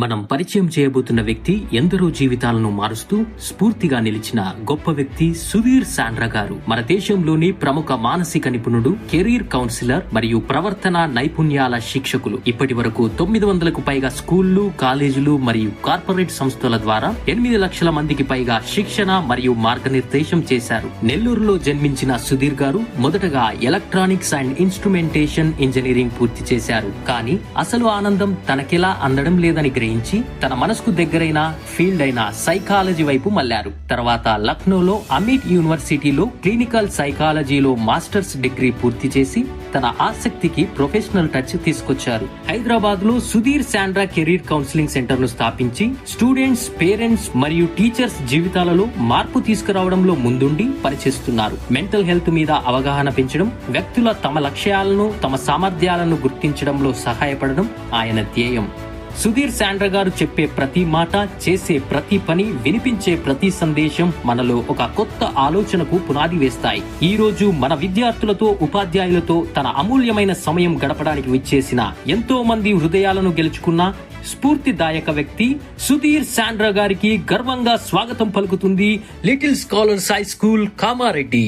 మనం పరిచయం చేయబోతున్న వ్యక్తి ఎందరో జీవితాలను మారుస్తూ స్ఫూర్తిగా నిలిచిన గొప్ప వ్యక్తి సుధీర్ సాండ్రా గారు. మన దేశంలోని ప్రముఖ మానసిక నిపుణుడు, కెరీర్ కౌన్సిలర్ మరియు ప్రవర్తన నైపుణ్యాల శిక్షకులు. ఇప్పటి వరకు 900కు పైగా స్కూళ్లు, కాలేజీలు మరియు కార్పొరేట్ సంస్థల ద్వారా 8 లక్షల మందికి పైగా శిక్షణ మరియు మార్గనిర్దేశం చేశారు. నెల్లూరులో జన్మించిన సుధీర్ గారు మొదటగా ఎలక్ట్రానిక్స్ అండ్ ఇన్స్ట్రుమెంటేషన్ ఇంజనీరింగ్ పూర్తి చేశారు. కానీ అసలు ఆనందం తనకెలా అందడం లేదని గ్రహించి తన మనసుకు దగ్గరైన ఫీల్డ్ అయిన సైకాలజీ వైపు మళ్లారు. తర్వాత లక్నోలో అమిట్ యూనివర్సిటీలో క్లినికల్ సైకాలజీలో మాస్టర్స్ డిగ్రీ పూర్తి చేసి తన ఆసక్తికి ప్రొఫెషనల్ టచ్ తీసుకొచ్చారు. హైదరాబాద్ లో Sudheer Sandra career counselling centre ను స్థాపించి స్టూడెంట్స్, పేరెంట్స్ మరియు టీచర్స్ జీవితాలలో మార్పు తీసుకురావడంలో ముందుండి పనిచేస్తున్నారు. మెంటల్ హెల్త్ మీద అవగాహన పెంచడం, వ్యక్తుల తమ లక్ష్యాలను, తమ సామర్థ్యాలను గుర్తించడంలో సహాయపడడం ఆయన ధ్యేయం. సుధీర్ సాండ్రా గారు చెప్పే ప్రతి మాట, చేసే ప్రతి పని, వినిపించే ప్రతి సందేశం మనలో ఒక కొత్త ఆలోచనకు పునాది వేస్తాయి. ఈ రోజు మన విద్యార్థులతో, ఉపాధ్యాయులతో తన అమూల్యమైన సమయం గడపడానికి విచ్చేసిన, ఎంతో మంది హృదయాలను గెలుచుకున్న స్ఫూర్తిదాయక వ్యక్తి సుధీర్ సాండ్రా గారికి గర్వంగా స్వాగతం పలుకుతుంది little scholars high school, Kamareddy.